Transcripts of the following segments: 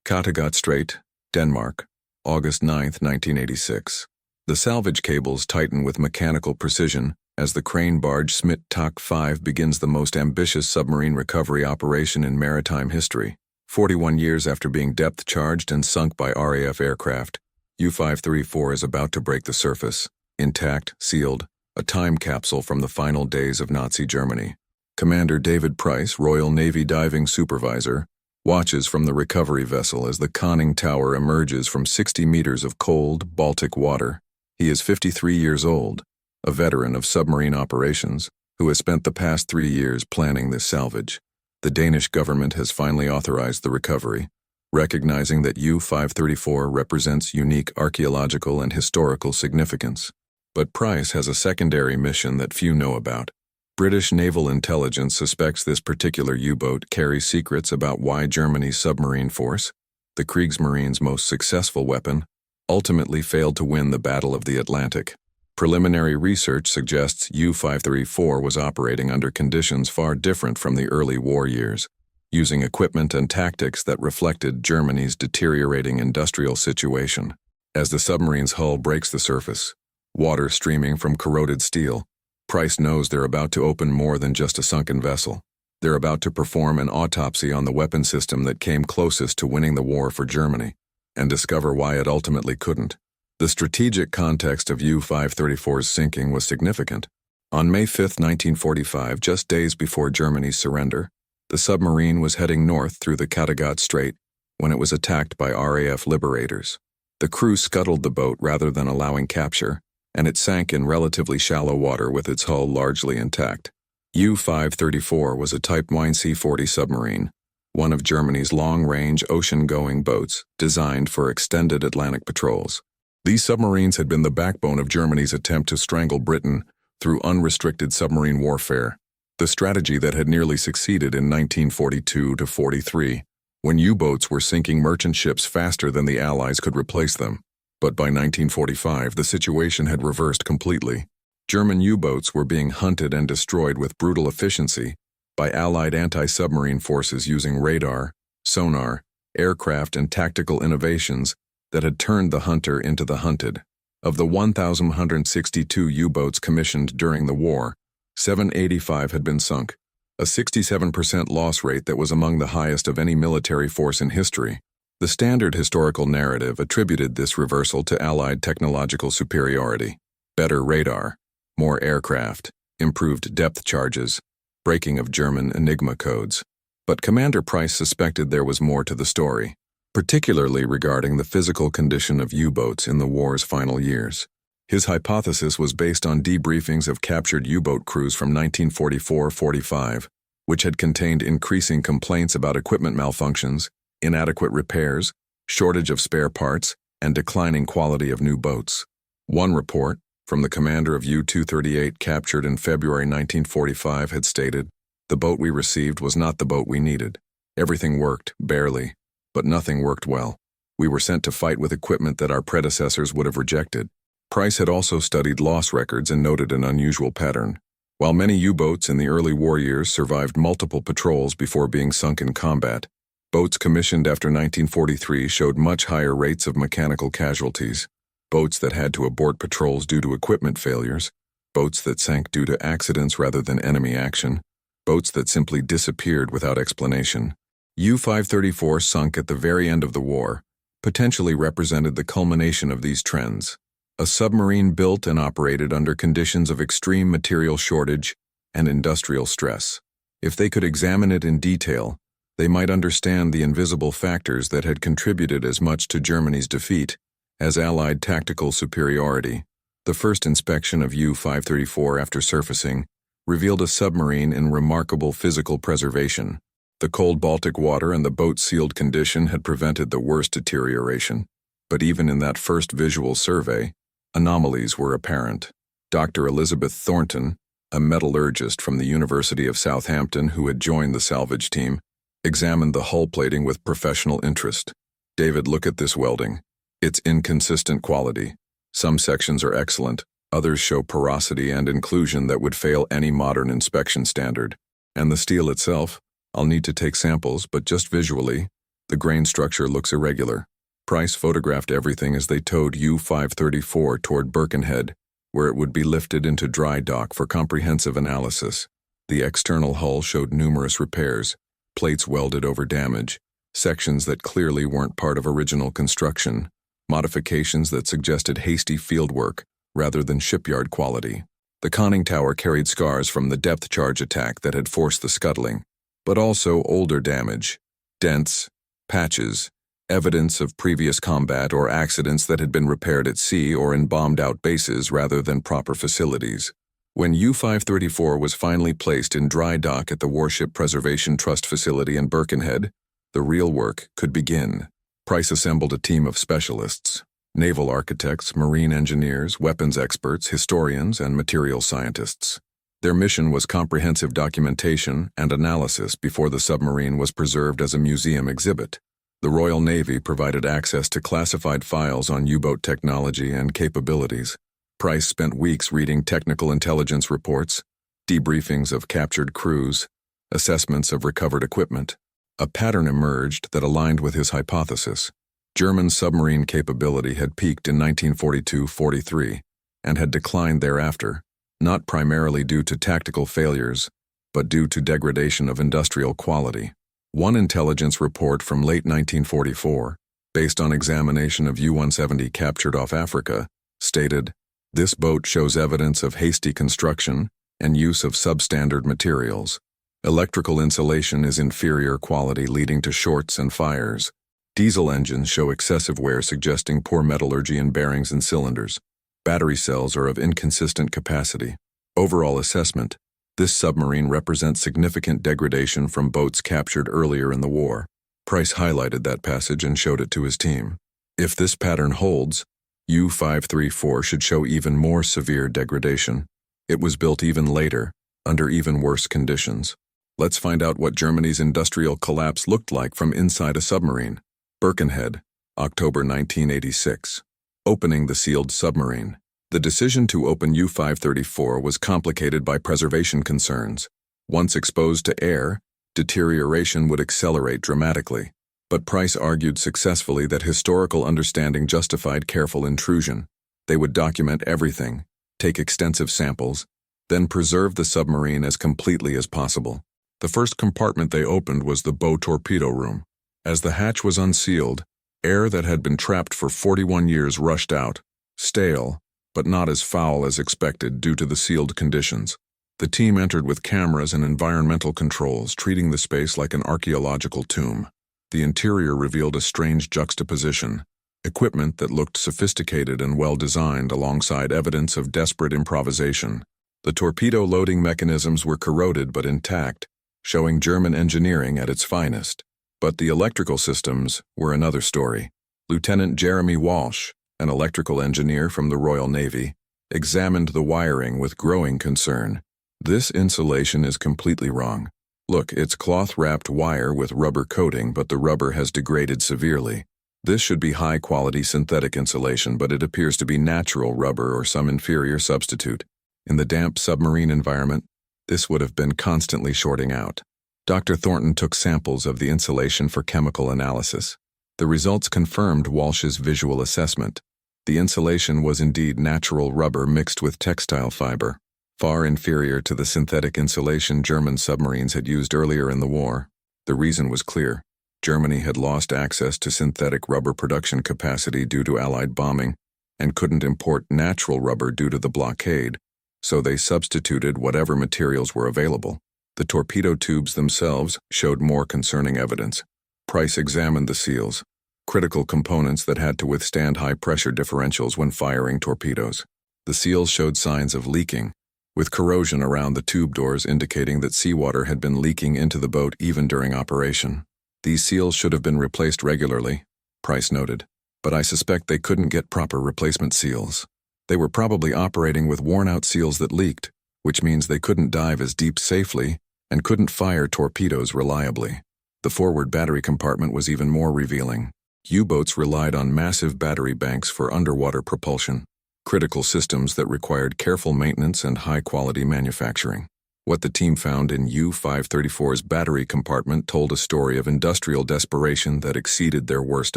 Kattegat Strait, Denmark, August 9, 1986. The salvage cables tighten with mechanical precision as the crane barge Smit Tak 5 begins the most ambitious submarine recovery operation in maritime history. 41 years after being depth-charged and sunk by RAF aircraft, U-534 is about to break the surface, intact, sealed, a time capsule from the final days of Nazi Germany. Commander David Price, Royal Navy Diving Supervisor, watches from the recovery vessel as the conning tower emerges from 60 meters of cold, Baltic water. He is 53 years old, a veteran of submarine operations, who has spent the past 3 years planning this salvage. The Danish government has finally authorized the recovery, recognizing that U-534 represents unique archaeological and historical significance. But Price has a secondary mission that few know about. British naval intelligence suspects this particular U-boat carries secrets about why Germany's submarine force, the Kriegsmarine's most successful weapon, ultimately failed to win the Battle of the Atlantic. Preliminary research suggests U-534 was operating under conditions far different from the early war years, using equipment and tactics that reflected Germany's deteriorating industrial situation. As the submarine's hull breaks the surface, water streaming from corroded steel, Price knows they're about to open more than just a sunken vessel. They're about to perform an autopsy on the weapon system that came closest to winning the war for Germany, and discover why it ultimately couldn't. The strategic context of U-534's sinking was significant. On May 5, 1945, just days before Germany's surrender, the submarine was heading north through the Kattegat Strait when it was attacked by RAF liberators. The crew scuttled the boat rather than allowing capture, and it sank in relatively shallow water with its hull largely intact. U-534 was a Type 1 C-40 submarine, one of Germany's long-range ocean-going boats designed for extended Atlantic patrols. These submarines had been the backbone of Germany's attempt to strangle Britain through unrestricted submarine warfare, the strategy that had nearly succeeded in 1942-43, when U-boats were sinking merchant ships faster than the Allies could replace them. But by 1945, the situation had reversed completely. German U-boats were being hunted and destroyed with brutal efficiency by Allied anti-submarine forces using radar, sonar, aircraft, and tactical innovations that had turned the hunter into the hunted. Of the 1,162 U-boats commissioned during the war, 785 had been sunk, a 67% loss rate that was among the highest of any military force in history. The standard historical narrative attributed this reversal to Allied technological superiority: better radar, more aircraft, improved depth charges, breaking of German Enigma codes. But Commander Price suspected there was more to the story, particularly regarding the physical condition of U-boats in the war's final years. His hypothesis was based on debriefings of captured U-boat crews from 1944-45, which had contained increasing complaints about equipment malfunctions, inadequate repairs, shortage of spare parts, and declining quality of new boats. One report, from the commander of U-238 captured in February 1945, had stated, "The boat we received was not the boat we needed. Everything worked, barely, but nothing worked well. We were sent to fight with equipment that our predecessors would have rejected." Price had also studied loss records and noted an unusual pattern. While many U-boats in the early war years survived multiple patrols before being sunk in combat, boats commissioned after 1943 showed much higher rates of mechanical casualties. Boats that had to abort patrols due to equipment failures, boats that sank due to accidents rather than enemy action, boats that simply disappeared without explanation. U-534 sunk at the very end of the war, potentially represented the culmination of these trends. A submarine built and operated under conditions of extreme material shortage and industrial stress. If they could examine it in detail, they might understand the invisible factors that had contributed as much to Germany's defeat as Allied tactical superiority. The first inspection of U-534 after surfacing revealed a submarine in remarkable physical preservation. The cold Baltic water and the boat's sealed condition had prevented the worst deterioration. But even in that first visual survey, anomalies were apparent. Dr. Elizabeth Thornton, a metallurgist from the University of Southampton who had joined the salvage team, examined the hull plating with professional interest. "David, look at this welding. It's inconsistent quality. Some sections are excellent, others show porosity and inclusion that would fail any modern inspection standard. And the steel itself, I'll need to take samples, but just visually, The grain structure looks irregular. Price photographed everything as they towed U-534 toward Birkenhead, where it would be lifted into dry dock for comprehensive analysis. The external hull showed numerous repairs, plates welded over damage, sections that clearly weren't part of original construction, modifications that suggested hasty fieldwork rather than shipyard quality. The conning tower carried scars from the depth charge attack that had forced the scuttling, but also older damage, dents, patches, evidence of previous combat or accidents that had been repaired at sea or in bombed-out bases rather than proper facilities. When U-534 was finally placed in dry dock at the Warship Preservation Trust facility in Birkenhead, the real work could begin. Price assembled a team of specialists: naval architects, marine engineers, weapons experts, historians, and material scientists. Their mission was comprehensive documentation and analysis before the submarine was preserved as a museum exhibit. The Royal Navy provided access to classified files on U-boat technology and capabilities. Price spent weeks reading technical intelligence reports, debriefings of captured crews, assessments of recovered equipment. A pattern emerged that aligned with his hypothesis. German submarine capability had peaked in 1942-43 and had declined thereafter, not primarily due to tactical failures, but due to degradation of industrial quality. One intelligence report from late 1944, based on examination of U-170 captured off Africa, stated, "This boat shows evidence of hasty construction and use of substandard materials. Electrical insulation is inferior quality, leading to shorts and fires. Diesel engines show excessive wear, suggesting poor metallurgy in bearings and cylinders. Battery cells are of inconsistent capacity. Overall assessment: this submarine represents significant degradation from boats captured earlier in the war." Price highlighted that passage and showed it to his team. If this pattern holds, U-534 should show even more severe degradation. It was built even later, under even worse conditions. Let's find out what Germany's industrial collapse looked like from inside a submarine. Birkenhead, October 1986. Opening the sealed submarine. The decision to open U-534 was complicated by preservation concerns. Once exposed to air, deterioration would accelerate dramatically. But Price argued successfully that historical understanding justified careful intrusion. They would document everything, take extensive samples, then preserve the submarine as completely as possible. The first compartment they opened was the bow torpedo room. As the hatch was unsealed, air that had been trapped for 41 years rushed out, stale, but not as foul as expected due to the sealed conditions. The team entered with cameras and environmental controls, treating the space like an archaeological tomb. The interior revealed a strange juxtaposition: equipment that looked sophisticated and well-designed alongside evidence of desperate improvisation. The torpedo loading mechanisms were corroded but intact, showing German engineering at its finest. But the electrical systems were another story. Lieutenant Jeremy Walsh, an electrical engineer from the Royal Navy, examined the wiring with growing concern. "This insulation is completely wrong. Look, it's cloth-wrapped wire with rubber coating, but the rubber has degraded severely. This should be high-quality synthetic insulation, but it appears to be natural rubber or some inferior substitute. In the damp submarine environment, this would have been constantly shorting out." Dr. Thornton took samples of the insulation for chemical analysis. The results confirmed Walsh's visual assessment. The insulation was indeed natural rubber mixed with textile fiber, far inferior to the synthetic insulation German submarines had used earlier in the war. The reason was clear. Germany had lost access to synthetic rubber production capacity due to Allied bombing and couldn't import natural rubber due to the blockade, so they substituted whatever materials were available. The torpedo tubes themselves showed more concerning evidence. Price examined the seals, critical components that had to withstand high-pressure differentials when firing torpedoes. The seals showed signs of leaking, with corrosion around the tube doors indicating that seawater had been leaking into the boat even during operation. "These seals should have been replaced regularly," Price noted, "but I suspect they couldn't get proper replacement seals. They were probably operating with worn-out seals that leaked, which means they couldn't dive as deep safely and couldn't fire torpedoes reliably." The forward battery compartment was even more revealing. U-boats relied on massive battery banks for underwater propulsion, critical systems that required careful maintenance and high-quality manufacturing. What the team found in U-534's battery compartment told a story of industrial desperation that exceeded their worst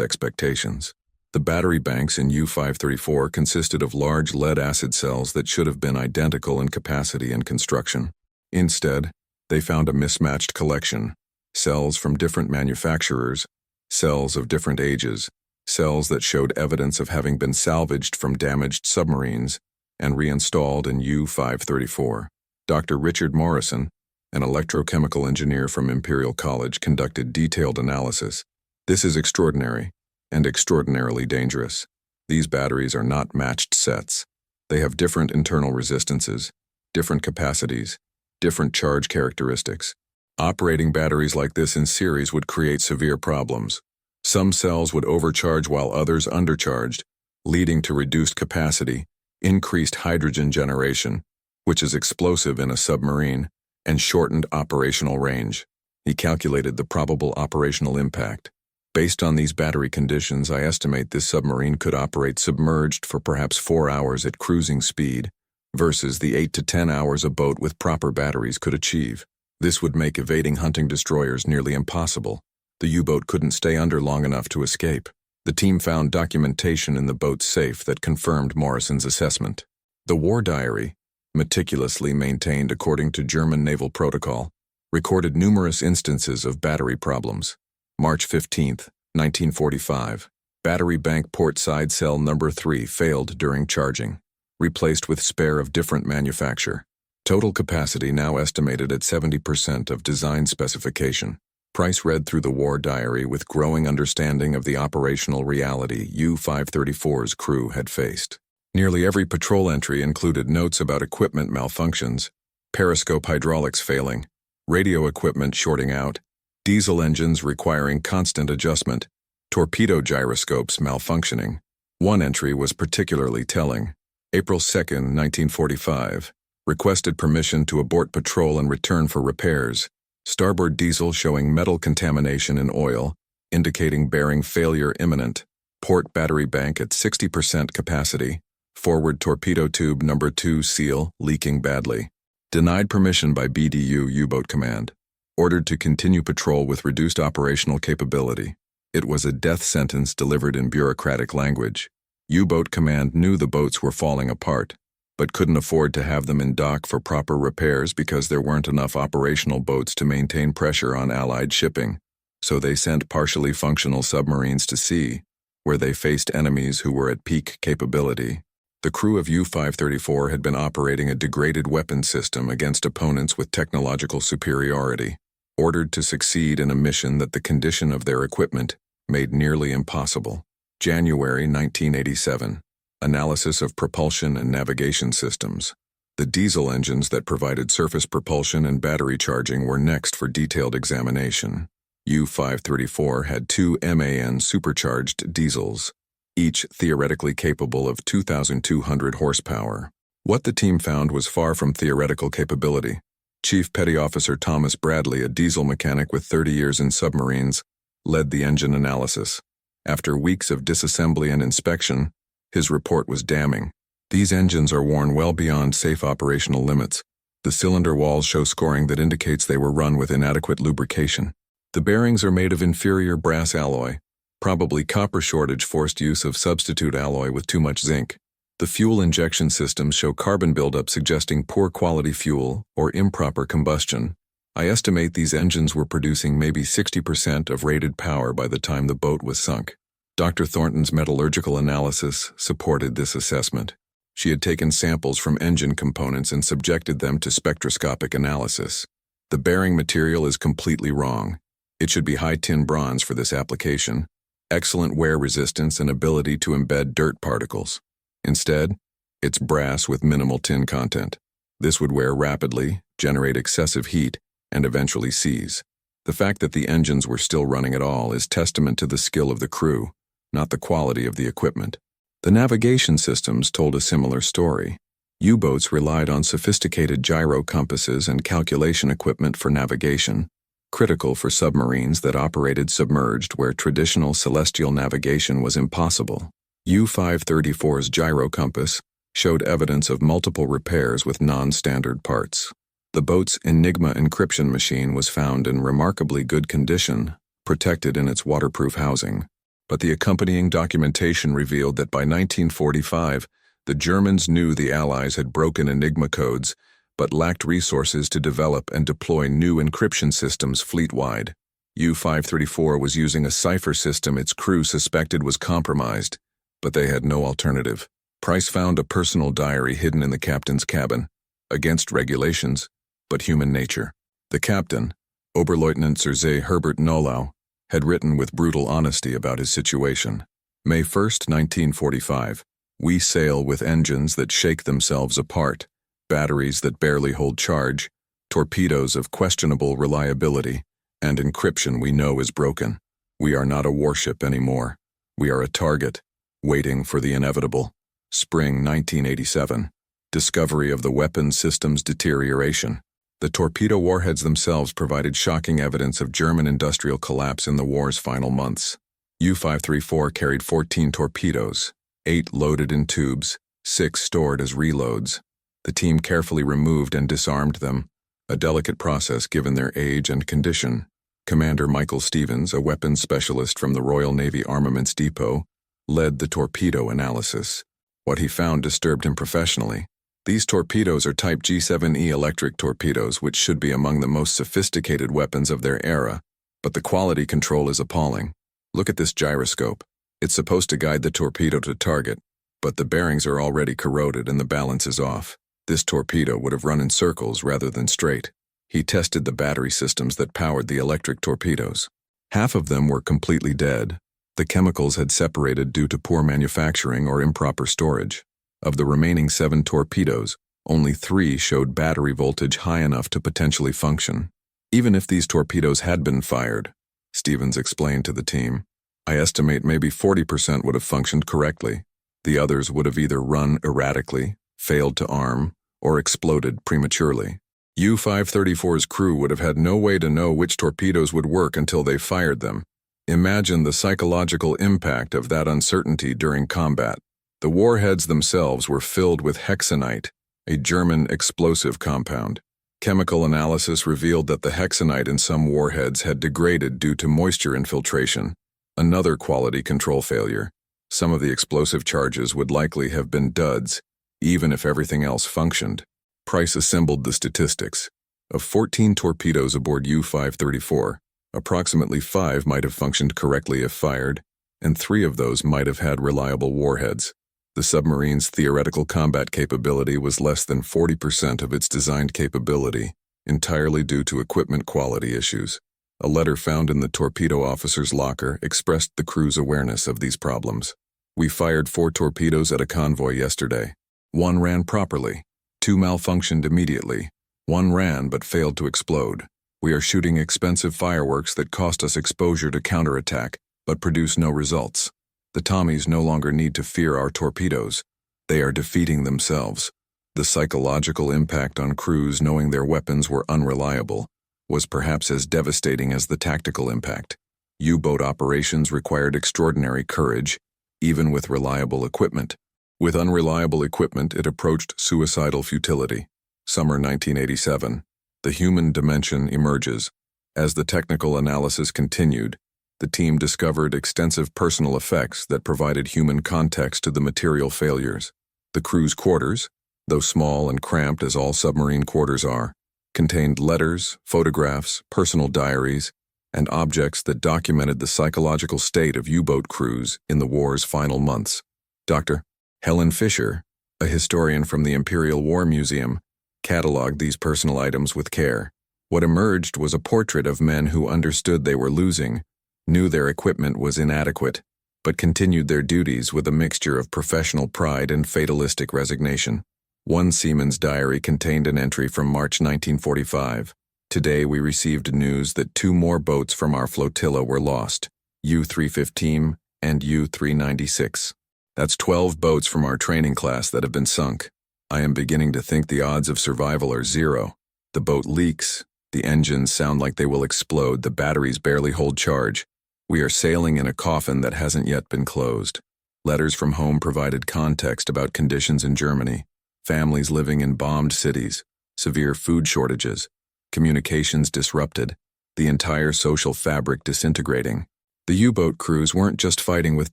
expectations. The battery banks in U-534 consisted of large lead-acid cells that should have been identical in capacity and construction. Instead, they found a mismatched collection: cells from different manufacturers, cells of different ages, cells that showed evidence of having been salvaged from damaged submarines and reinstalled in U-534. Dr. Richard Morrison, an electrochemical engineer from Imperial College, conducted detailed analysis. This is extraordinary and extraordinarily dangerous. These batteries are not matched sets. They have different internal resistances, different capacities, different charge characteristics. Operating batteries like this in series would create severe problems. Some cells would overcharge while others undercharged, leading to reduced capacity, increased hydrogen generation, which is explosive in a submarine, and shortened operational range. He calculated the probable operational impact. Based on these battery conditions, I estimate this submarine could operate submerged for perhaps 4 hours at cruising speed, versus the 8 to 10 hours a boat with proper batteries could achieve. This would make evading hunting destroyers nearly impossible. The U-boat couldn't stay under long enough to escape. The team found documentation in the boat's safe that confirmed Morrison's assessment. The war diary, meticulously maintained according to German naval protocol, recorded numerous instances of battery problems. March 15, 1945, battery bank port side cell number 3 failed during charging, replaced with spare of different manufacture. Total capacity now estimated at 70% of design specification. Price read through the war diary with growing understanding of the operational reality U-534's crew had faced. Nearly every patrol entry included notes about equipment malfunctions, periscope hydraulics failing, radio equipment shorting out, diesel engines requiring constant adjustment, torpedo gyroscopes malfunctioning. One entry was particularly telling. April 2, 1945. Requested permission to abort patrol and return for repairs. Starboard diesel showing metal contamination in oil, indicating bearing failure imminent. Port battery bank at 60% capacity. Forward torpedo tube number 2 seal leaking badly. Denied permission by BDU U-boat command. Ordered to continue patrol with reduced operational capability. It was a death sentence delivered in bureaucratic language. U-boat command knew the boats were falling apart, but couldn't afford to have them in dock for proper repairs because there weren't enough operational boats to maintain pressure on Allied shipping. So they sent partially functional submarines to sea, where they faced enemies who were at peak capability. The crew of U-534 had been operating a degraded weapons system against opponents with technological superiority, ordered to succeed in a mission that the condition of their equipment made nearly impossible. January 1987. Analysis of propulsion and navigation systems. The diesel engines that provided surface propulsion and battery charging were next for detailed examination. U-534 had 2 MAN supercharged diesels, each theoretically capable of 2,200 horsepower. What the team found was far from theoretical capability. Chief Petty Officer Thomas Bradley, a diesel mechanic with 30 years in submarines, led the engine analysis. After weeks of disassembly and inspection, his report was damning. These engines are worn well beyond safe operational limits. The cylinder walls show scoring that indicates they were run with inadequate lubrication. The bearings are made of inferior brass alloy. Probably copper shortage forced use of substitute alloy with too much zinc. The fuel injection systems show carbon buildup suggesting poor quality fuel or improper combustion. I estimate these engines were producing maybe 60% of rated power by the time the boat was sunk. Dr. Thornton's metallurgical analysis supported this assessment. She had taken samples from engine components and subjected them to spectroscopic analysis. The bearing material is completely wrong. It should be high tin bronze for this application. Excellent wear resistance and ability to embed dirt particles. Instead, it's brass with minimal tin content. This would wear rapidly, generate excessive heat, and eventually seize. The fact that the engines were still running at all is testament to the skill of the crew, not the quality of the equipment. The navigation systems told a similar story. U-boats relied on sophisticated gyro compasses and calculation equipment for navigation, critical for submarines that operated submerged where traditional celestial navigation was impossible. U-534's gyro compass showed evidence of multiple repairs with non-standard parts. The boat's Enigma encryption machine was found in remarkably good condition, protected in its waterproof housing. But the accompanying documentation revealed that by 1945, the Germans knew the Allies had broken Enigma codes, but lacked resources to develop and deploy new encryption systems fleet-wide. U-534 was using a cipher system its crew suspected was compromised, but they had no alternative. Price found a personal diary hidden in the captain's cabin, against regulations, but human nature. The captain, Oberleutnant Sergei Herbert Nollau, had written with brutal honesty about his situation. May 1, 1945. We sail with engines that shake themselves apart, batteries that barely hold charge, torpedoes of questionable reliability, and encryption we know is broken. We are not a warship anymore. We are a target, waiting for the inevitable. Spring 1987. Discovery of the weapon system's deterioration. The torpedo warheads themselves provided shocking evidence of German industrial collapse in the war's final months. U-534 carried 14 torpedoes, 8 loaded in tubes, 6 stored as reloads. The team carefully removed and disarmed them, a delicate process given their age and condition. Commander Michael Stevens, a weapons specialist from the Royal Navy Armaments Depot, led the torpedo analysis. What he found disturbed him professionally. These torpedoes are Type G7E electric torpedoes, which should be among the most sophisticated weapons of their era, but the quality control is appalling. Look at this gyroscope. It's supposed to guide the torpedo to target, but the bearings are already corroded and the balance is off. This torpedo would have run in circles rather than straight. He tested the battery systems that powered the electric torpedoes. Half of them were completely dead. The chemicals had separated due to poor manufacturing or improper storage. Of the remaining 7 torpedoes, only 3 showed battery voltage high enough to potentially function. Even if these torpedoes had been fired, Stevens explained to the team, I estimate maybe 40% would have functioned correctly. The others would have either run erratically, failed to arm, or exploded prematurely. U-534's crew would have had no way to know which torpedoes would work until they fired them. Imagine the psychological impact of that uncertainty during combat. The warheads themselves were filled with hexanite, a German explosive compound. Chemical analysis revealed that the hexanite in some warheads had degraded due to moisture infiltration, another quality control failure. Some of the explosive charges would likely have been duds, even if everything else functioned. Price assembled the statistics. Of 14 torpedoes aboard U-534, approximately 5 might have functioned correctly if fired, and 3 of those might have had reliable warheads. The submarine's theoretical combat capability was less than 40% of its designed capability, entirely due to equipment quality issues. A letter found in the torpedo officer's locker expressed the crew's awareness of these problems. We fired 4 torpedoes at a convoy yesterday. 1 ran properly. 2 malfunctioned immediately. 1 ran but failed to explode. We are shooting expensive fireworks that cost us exposure to counterattack, but produce no results. The Tommies no longer need to fear our torpedoes. They are defeating themselves. The psychological impact on crews knowing their weapons were unreliable was perhaps as devastating as the tactical impact. U-boat operations required extraordinary courage, even with reliable equipment. With unreliable equipment, it approached suicidal futility. Summer 1987. The human dimension emerges. As the technical analysis continued, the team discovered extensive personal effects that provided human context to the material failures. The crew's quarters, though small and cramped as all submarine quarters are, contained letters, photographs, personal diaries, and objects that documented the psychological state of U-boat crews in the war's final months. Dr. Helen Fisher, a historian from the Imperial War Museum, cataloged these personal items with care. What emerged was a portrait of men who understood they were losing, knew their equipment was inadequate, but continued their duties with a mixture of professional pride and fatalistic resignation. One seaman's diary contained an entry from March 1945. Today we received news that 2 more boats from our flotilla were lost, U-315 and U-396. That's 12 boats from our training class that have been sunk. I am beginning to think the odds of survival are 0. The boat leaks, the engines sound like they will explode, the batteries barely hold charge. We are sailing in a coffin that hasn't yet been closed. Letters from home provided context about conditions in Germany. Families living in bombed cities, severe food shortages, communications disrupted, the entire social fabric disintegrating. The U-boat crews weren't just fighting with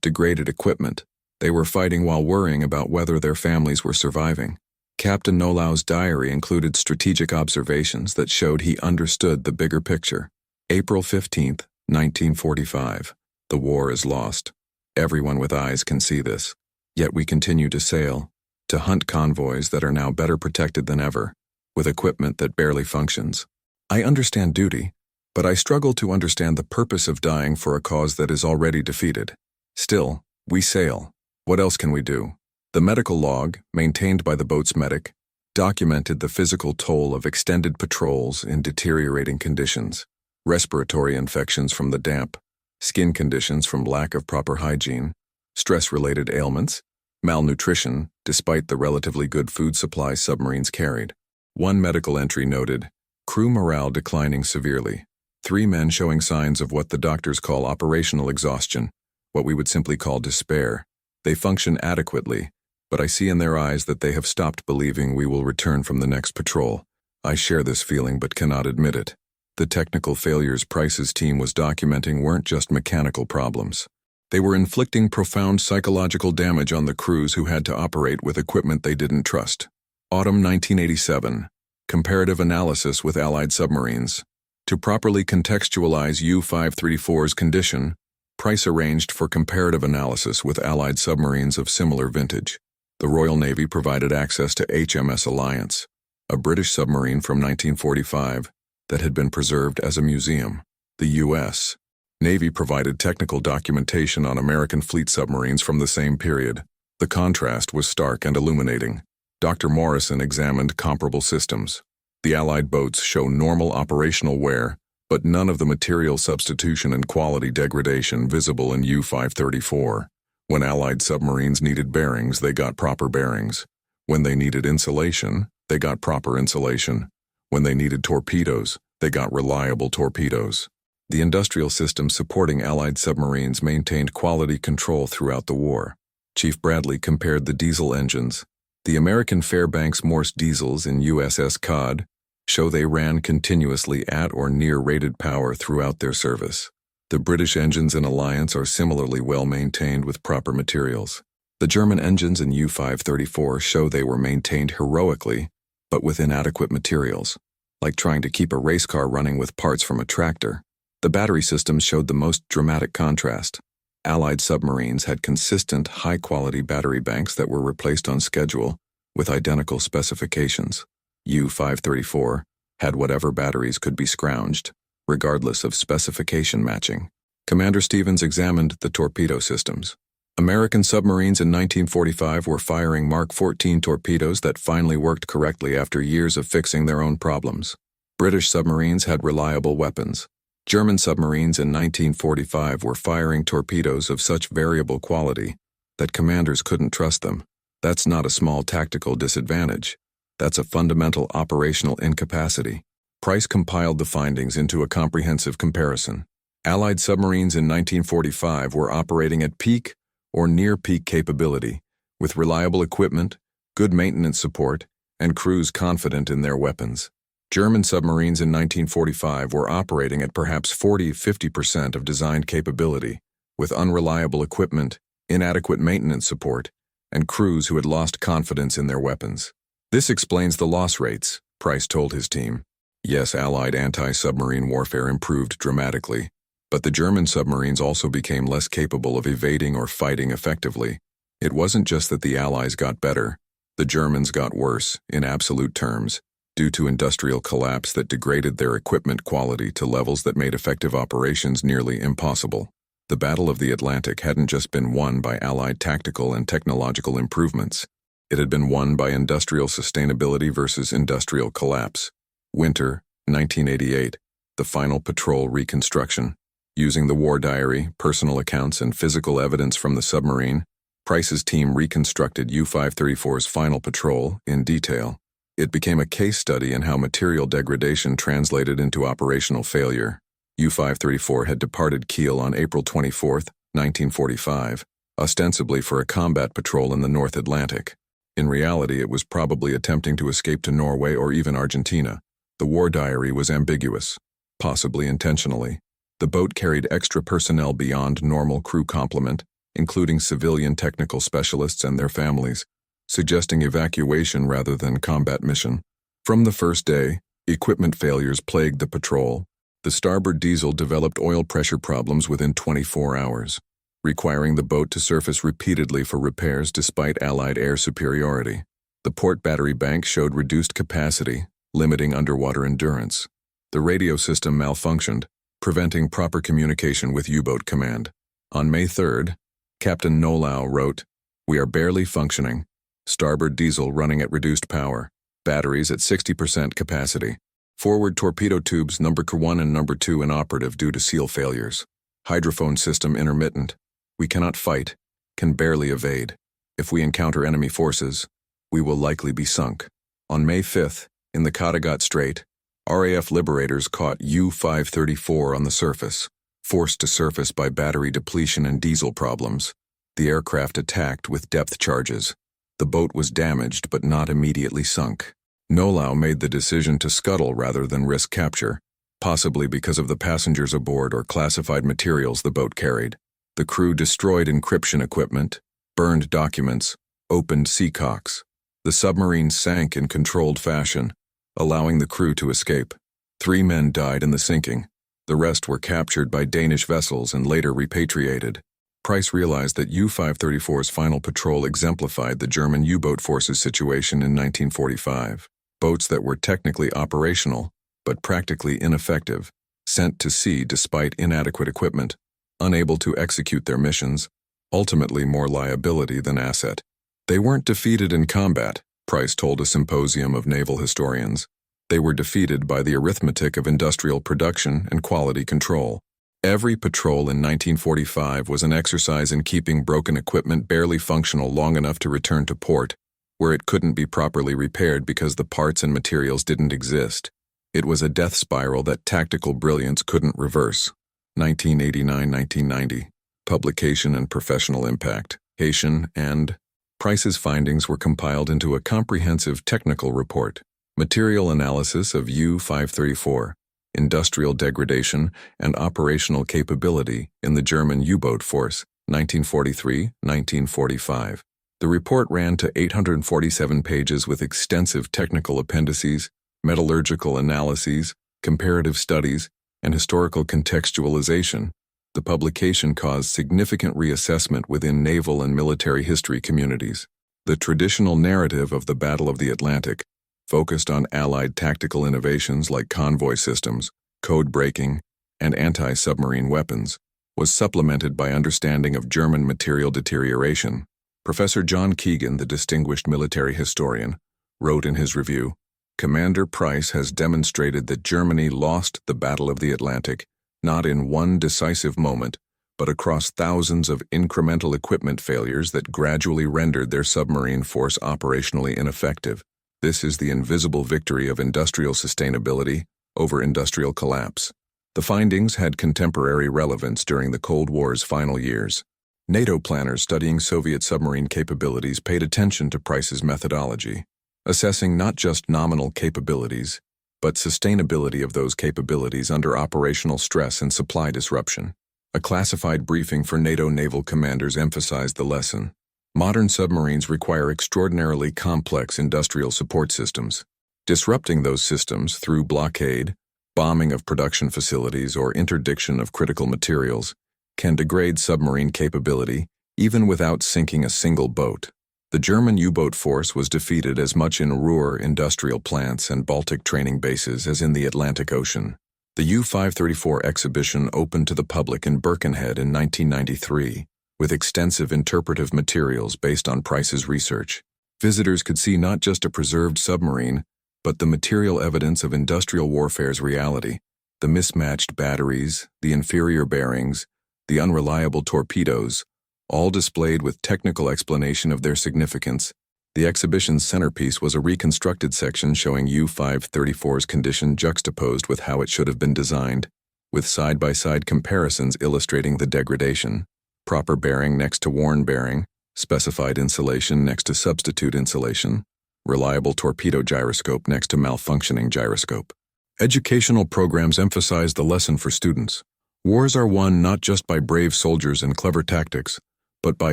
degraded equipment, they were fighting while worrying about whether their families were surviving. Captain Nolau's diary included strategic observations that showed he understood the bigger picture. April 15, 1945. The war is lost. Everyone with eyes can see this. Yet we continue to sail, to hunt convoys that are now better protected than ever, with equipment that barely functions. I understand duty, but I struggle to understand the purpose of dying for a cause that is already defeated. Still, we sail. What else can we do? The medical log, maintained by the boat's medic, documented the physical toll of extended patrols in deteriorating conditions, respiratory infections from the damp, skin conditions from lack of proper hygiene, stress-related ailments, malnutrition despite the relatively good food supply submarines carried. One medical entry noted, crew morale declining severely, 3 men showing signs of what the doctors call operational exhaustion, what we would simply call despair. They function adequately, but I see in their eyes that they have stopped believing we will return from the next patrol. I share this feeling but cannot admit it. The technical failures Price's team was documenting weren't just mechanical problems. They were inflicting profound psychological damage on the crews who had to operate with equipment they didn't trust. Autumn 1987. Comparative analysis with Allied submarines. To properly contextualize U-534's condition, Price arranged for comparative analysis with Allied submarines of similar vintage. The Royal Navy provided access to HMS Alliance, a British submarine from 1945 that had been preserved as a museum. The U.S. Navy provided technical documentation on American fleet submarines from the same period. The contrast was stark and illuminating. Dr. Morrison examined comparable systems. The Allied boats show normal operational wear, but none of the material substitution and quality degradation visible in U-534. When Allied submarines needed bearings, they got proper bearings. When they needed insulation, they got proper insulation. When they needed torpedoes, they got reliable torpedoes. The industrial system supporting Allied submarines maintained quality control throughout the war. Chief Bradley compared the diesel engines. The American Fairbanks-Morse diesels in USS Cod show they ran continuously at or near rated power throughout their service. The British engines in Alliance are similarly well maintained with proper materials. The German engines in U-534 show they were maintained heroically, but with inadequate materials, like trying to keep a race car running with parts from a tractor. The battery systems showed the most dramatic contrast. Allied submarines had consistent, high-quality battery banks that were replaced on schedule with identical specifications. U-534 had whatever batteries could be scrounged, regardless of specification matching. Commander Stevens examined the torpedo systems. American submarines in 1945 were firing Mark 14 torpedoes that finally worked correctly after years of fixing their own problems. British submarines had reliable weapons. German submarines in 1945 were firing torpedoes of such variable quality that commanders couldn't trust them. That's not a small tactical disadvantage. That's a fundamental operational incapacity. Price compiled the findings into a comprehensive comparison. Allied submarines in 1945 were operating at peak or near peak capability, with reliable equipment, good maintenance support, and crews confident in their weapons. German submarines in 1945 were operating at perhaps 40–50% of designed capability, with unreliable equipment, inadequate maintenance support, and crews who had lost confidence in their weapons. This explains the loss rates, Price told his team. Yes, Allied anti-submarine warfare improved dramatically, but the German submarines also became less capable of evading or fighting effectively. It wasn't just that the Allies got better, the Germans got worse, in absolute terms, due to industrial collapse that degraded their equipment quality to levels that made effective operations nearly impossible. The Battle of the Atlantic hadn't just been won by Allied tactical and technological improvements. It had been won by industrial sustainability versus industrial collapse. Winter, 1988, the final patrol reconstruction. Using the war diary, personal accounts, and physical evidence from the submarine, Price's team reconstructed U-534's final patrol in detail. It became a case study in how material degradation translated into operational failure. U-534 had departed Kiel on April 24, 1945, ostensibly for a combat patrol in the North Atlantic. In reality, it was probably attempting to escape to Norway or even Argentina. The war diary was ambiguous, possibly intentionally. The boat carried extra personnel beyond normal crew complement, including civilian technical specialists and their families, suggesting evacuation rather than combat mission. From the first day, equipment failures plagued the patrol. The starboard diesel developed oil pressure problems within 24 hours, requiring the boat to surface repeatedly for repairs despite Allied air superiority. The port battery bank showed reduced capacity, limiting underwater endurance. The radio system malfunctioned, preventing proper communication with U-boat command. On May 3rd, Captain Nolau wrote, "We are barely functioning. Starboard diesel running at reduced power. Batteries at 60% capacity. Forward torpedo tubes number 1 and number 2 inoperative due to seal failures. Hydrophone system intermittent. We cannot fight, can barely evade. If we encounter enemy forces, we will likely be sunk." On May 5th, in the Kattegat Strait, RAF liberators caught U-534 on the surface, forced to surface by battery depletion and diesel problems. The aircraft attacked with depth charges. The boat was damaged but not immediately sunk. Nolau made the decision to scuttle rather than risk capture, possibly because of the passengers aboard or classified materials the boat carried. The crew destroyed encryption equipment, burned documents, opened seacocks. The submarine sank in controlled fashion, allowing the crew to escape. 3 men died in the sinking. The rest were captured by Danish vessels and later repatriated. Price realized that U-534's final patrol exemplified the German U-boat forces situation in 1945. Boats that were technically operational, but practically ineffective, sent to sea despite inadequate equipment, unable to execute their missions, ultimately more liability than asset. They weren't defeated in combat, Price told a symposium of naval historians. They were defeated by the arithmetic of industrial production and quality control. Every patrol in 1945 was an exercise in keeping broken equipment barely functional long enough to return to port, where it couldn't be properly repaired because the parts and materials didn't exist. It was a death spiral that tactical brilliance couldn't reverse. 1989-1990. Publication and professional impact. Haitian and Price's findings were compiled into a comprehensive technical report. Material analysis of U-534. Industrial degradation and operational capability in the German U-boat force, 1943-1945. The report ran to 847 pages with extensive technical appendices, metallurgical analyses, comparative studies, and historical contextualization. The publication caused significant reassessment within naval and military history communities. The traditional narrative of the Battle of the Atlantic focused on Allied tactical innovations like convoy systems, code breaking, and anti-submarine weapons, was supplemented by understanding of German material deterioration. Professor John Keegan, the distinguished military historian, wrote in his review, "Commander Price has demonstrated that Germany lost the Battle of the Atlantic not in one decisive moment, but across thousands of incremental equipment failures that gradually rendered their submarine force operationally ineffective. This is the invisible victory of industrial sustainability over industrial collapse." The findings had contemporary relevance during the Cold War's final years. NATO planners studying Soviet submarine capabilities paid attention to Price's methodology, assessing not just nominal capabilities, but sustainability of those capabilities under operational stress and supply disruption. A classified briefing for NATO naval commanders emphasized the lesson. Modern submarines require extraordinarily complex industrial support systems. Disrupting those systems through blockade, bombing of production facilities, or interdiction of critical materials can degrade submarine capability even without sinking a single boat. The German U-boat force was defeated as much in Ruhr industrial plants and Baltic training bases as in the Atlantic Ocean. The U-534 exhibition opened to the public in Birkenhead in 1993, with extensive interpretive materials based on Price's research. Visitors could see not just a preserved submarine, but the material evidence of industrial warfare's reality: the mismatched batteries, the inferior bearings, the unreliable torpedoes, all displayed with technical explanation of their significance. The exhibition's centerpiece was a reconstructed section showing U-534's condition juxtaposed with how it should have been designed, with side-by-side comparisons illustrating the degradation. Proper bearing next to worn bearing, specified insulation next to substitute insulation, reliable torpedo gyroscope next to malfunctioning gyroscope. Educational programs emphasize the lesson for students. Wars are won not just by brave soldiers and clever tactics, but by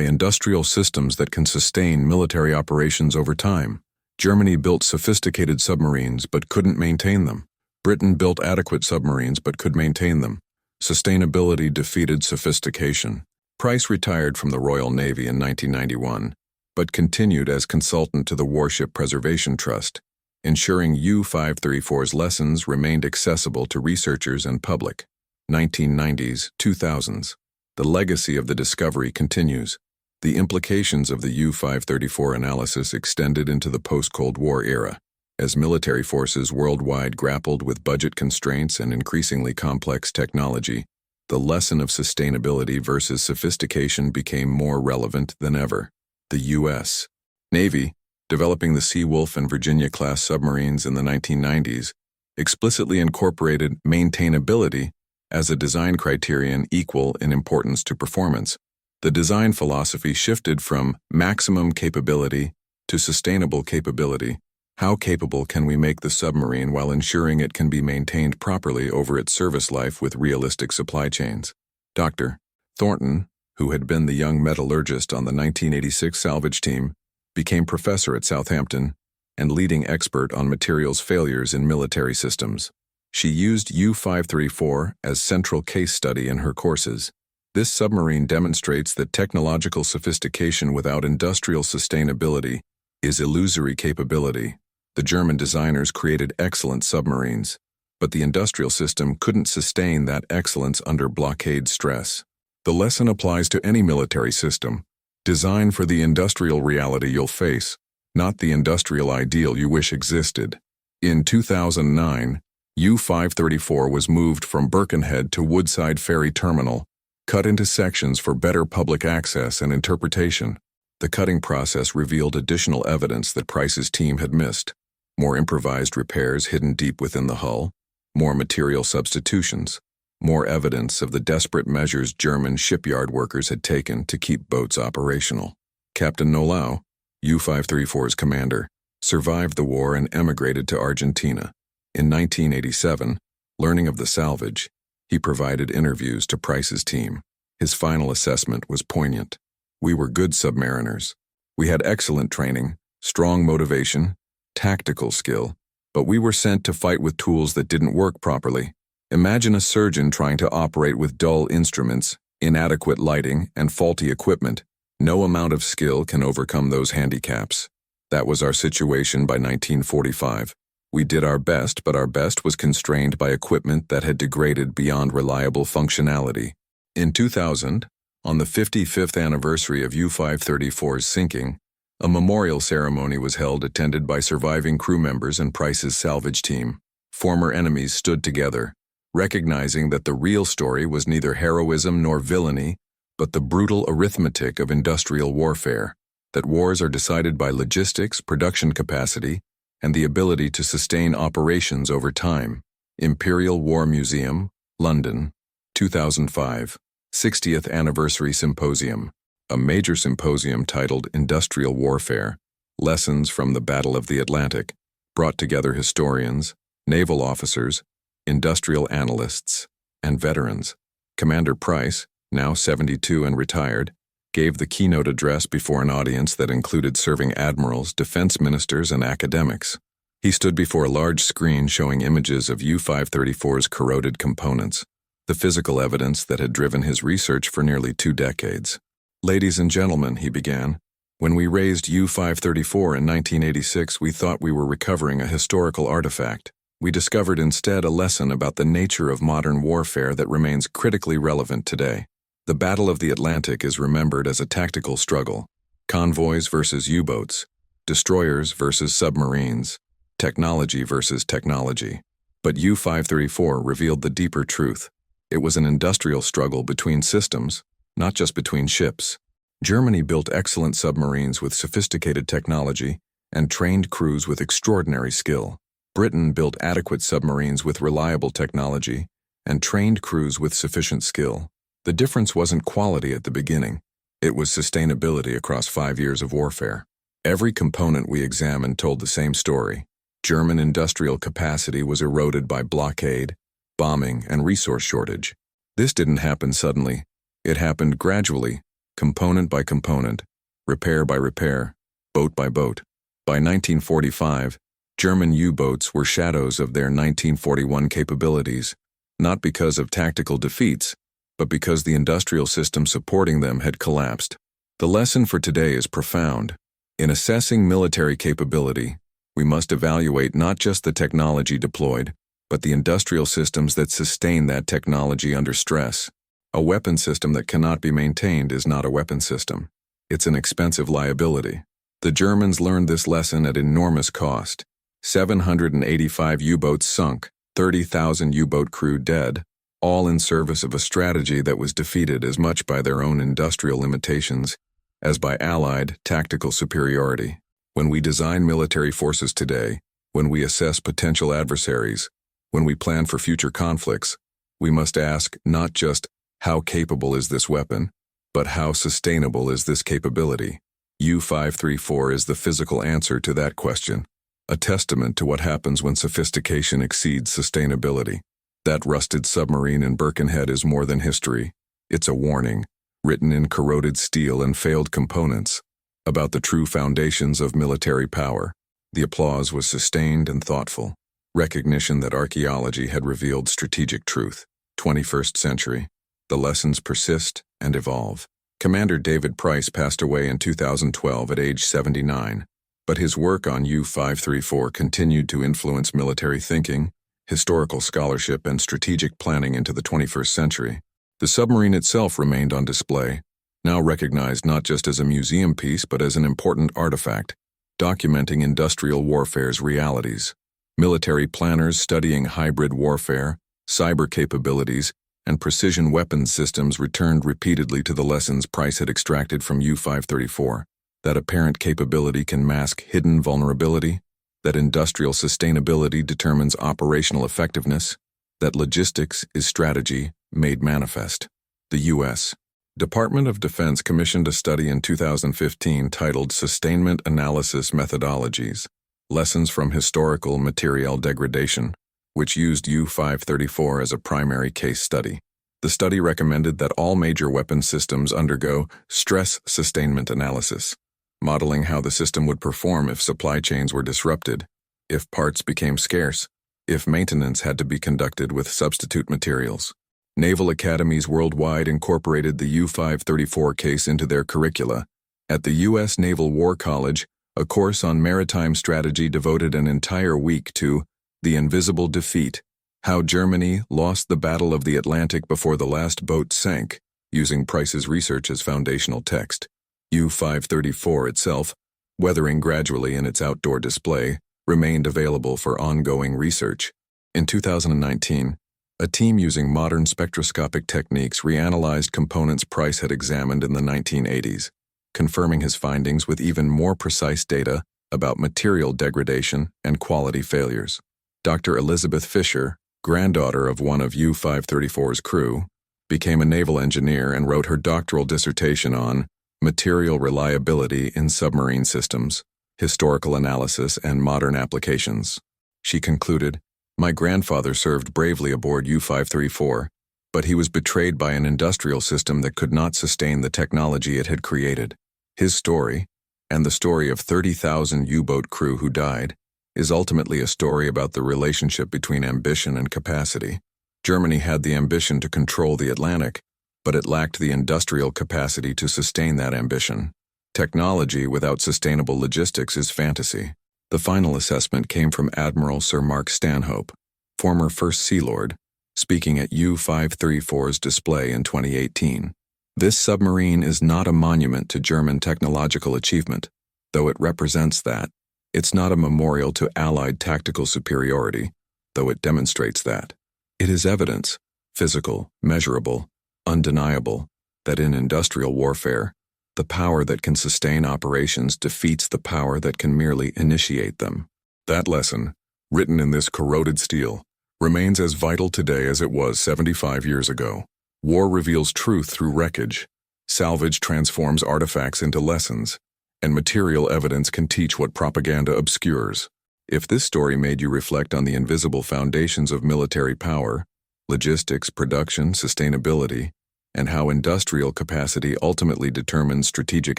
industrial systems that can sustain military operations over time. Germany built sophisticated submarines but couldn't maintain them. Britain built adequate submarines but could maintain them. Sustainability defeated sophistication. Price retired from the Royal Navy in 1991, but continued as consultant to the Warship Preservation Trust, ensuring U-534's lessons remained accessible to researchers and public. 1990s, 2000s. The legacy of the discovery continues. The implications of the U-534 analysis extended into the post-Cold War era, as military forces worldwide grappled with budget constraints and increasingly complex technology. The lesson of sustainability versus sophistication became more relevant than ever. The U.S. Navy, developing the Seawolf and Virginia-class submarines in the 1990s, explicitly incorporated maintainability as a design criterion equal in importance to performance. The design philosophy shifted from maximum capability to sustainable capability. How capable can we make the submarine while ensuring it can be maintained properly over its service life with realistic supply chains? Dr. Thornton, who had been the young metallurgist on the 1986 salvage team, became professor at Southampton and leading expert on materials failures in military systems. She used U-534 as central case study in her courses. This submarine demonstrates that technological sophistication without industrial sustainability is illusory capability. The German designers created excellent submarines, but the industrial system couldn't sustain that excellence under blockade stress. The lesson applies to any military system. Design for the industrial reality you'll face, not the industrial ideal you wish existed. In 2009, U-534 was moved from Birkenhead to Woodside Ferry Terminal, cut into sections for better public access and interpretation. The cutting process revealed additional evidence that Price's team had missed. More improvised repairs hidden deep within the hull, more material substitutions, more evidence of the desperate measures German shipyard workers had taken to keep boats operational. Captain Nolau, U-534's commander, survived the war and emigrated to Argentina. In 1987, learning of the salvage, he provided interviews to Price's team. His final assessment was poignant. We were good submariners. We had excellent training, strong motivation, tactical skill, but we were sent to fight with tools that didn't work properly. Imagine a surgeon trying to operate with dull instruments, inadequate lighting, and faulty equipment. No amount of skill can overcome those handicaps. That was our situation by 1945. We did our best, but our best was constrained by equipment that had degraded beyond reliable functionality. In 2000, on the 55th anniversary of U-534's sinking, a memorial ceremony was held attended by surviving crew members and Price's salvage team. Former enemies stood together, recognizing that the real story was neither heroism nor villainy, but the brutal arithmetic of industrial warfare, that wars are decided by logistics, production capacity, and the ability to sustain operations over time. Imperial War Museum, London, 2005, 60th Anniversary Symposium, a major symposium titled Industrial Warfare, Lessons from the Battle of the Atlantic, brought together historians, naval officers, industrial analysts, and veterans. Commander Price, now 72 and retired, gave the keynote address before an audience that included serving admirals, defense ministers, and academics. He stood before a large screen showing images of U-534's corroded components, the physical evidence that had driven his research for nearly 2 decades. "Ladies and gentlemen," he began, "when we raised U-534 in 1986, we thought we were recovering a historical artifact. We discovered instead a lesson about the nature of modern warfare that remains critically relevant today. The Battle of the Atlantic is remembered as a tactical struggle. Convoys versus U-boats, destroyers versus submarines, technology versus technology. But U-534 revealed the deeper truth. It was an industrial struggle between systems, not just between ships. Germany built excellent submarines with sophisticated technology and trained crews with extraordinary skill. Britain built adequate submarines with reliable technology and trained crews with sufficient skill. The difference wasn't quality at the beginning. It was sustainability across 5 years of warfare. Every component we examined told the same story. German industrial capacity was eroded by blockade, bombing, and resource shortage. This didn't happen suddenly. It happened gradually, component by component, repair by repair, boat by boat. By 1945, German U-boats were shadows of their 1941 capabilities, not because of tactical defeats, but because the industrial system supporting them had collapsed. The lesson for today is profound. In assessing military capability, we must evaluate not just the technology deployed, but the industrial systems that sustain that technology under stress. A weapon system that cannot be maintained is not a weapon system. It's an expensive liability. The Germans learned this lesson at enormous cost. 785 U-boats sunk, 30,000 U-boat crew dead, all in service of a strategy that was defeated as much by their own industrial limitations as by Allied tactical superiority. When we design military forces today, when we assess potential adversaries, when we plan for future conflicts, we must ask not just how capable is this weapon, but how sustainable is this capability. U-534 is the physical answer to that question, a testament to what happens when sophistication exceeds sustainability. That rusted submarine in Birkenhead is more than history. It's a warning, written in corroded steel and failed components, about the true foundations of military power. The applause was sustained and thoughtful. Recognition that archaeology had revealed strategic truth. 21st century. The lessons persist and evolve. Commander David Price passed away in 2012 at age 79, but his work on U-534 continued to influence military thinking, historical scholarship, and strategic planning into the 21st century. The submarine itself remained on display, now recognized not just as a museum piece but as an important artifact, documenting industrial warfare's realities. Military planners studying hybrid warfare, cyber capabilities, and precision weapons systems returned repeatedly to the lessons Price had extracted from U-534, that apparent capability can mask hidden vulnerability, that industrial sustainability determines operational effectiveness, that logistics is strategy made manifest. The U.S. Department of Defense commissioned a study in 2015 titled Sustainment Analysis Methodologies, Lessons from Historical Materiel Degradation, which used U-534 as a primary case study. The study recommended that all major weapon systems undergo stress sustainment analysis, modeling how the system would perform if supply chains were disrupted, if parts became scarce, if maintenance had to be conducted with substitute materials. Naval academies worldwide incorporated the U-534 case into their curricula. At the U.S. Naval War College, a course on maritime strategy devoted an entire week to The Invisible Defeat, how Germany lost the Battle of the Atlantic before the last boat sank, using Price's research as foundational text. U-534 itself, weathering gradually in its outdoor display, remained available for ongoing research. In 2019, a team using modern spectroscopic techniques reanalyzed components Price had examined in the 1980s, confirming his findings with even more precise data about material degradation and quality failures. Dr. Elizabeth Fisher, granddaughter of one of U-534's crew, became a naval engineer and wrote her doctoral dissertation on Material Reliability in Submarine Systems, Historical Analysis and Modern Applications. She concluded, "My grandfather served bravely aboard U-534, but he was betrayed by an industrial system that could not sustain the technology it had created. His story, and the story of 30,000 U-boat crew who died, is ultimately a story about the relationship between ambition and capacity. Germany had the ambition to control the Atlantic, but it lacked the industrial capacity to sustain that ambition. Technology without sustainable logistics is fantasy." The final assessment came from Admiral Sir Mark Stanhope, former First Sea Lord, speaking at U-534's display in 2018. "This submarine is not a monument to German technological achievement, though it represents that. It's not a memorial to Allied tactical superiority, though it demonstrates that. It is evidence, physical, measurable, undeniable, that in industrial warfare, the power that can sustain operations defeats the power that can merely initiate them." That lesson, written in this corroded steel, remains as vital today as it was 75 years ago. War reveals truth through wreckage. Salvage transforms artifacts into lessons, and material evidence can teach what propaganda obscures. If this story made you reflect on the invisible foundations of military power, logistics, production, sustainability, and how industrial capacity ultimately determines strategic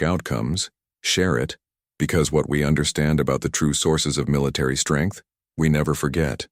outcomes, share it, because what we understand about the true sources of military strength, we never forget.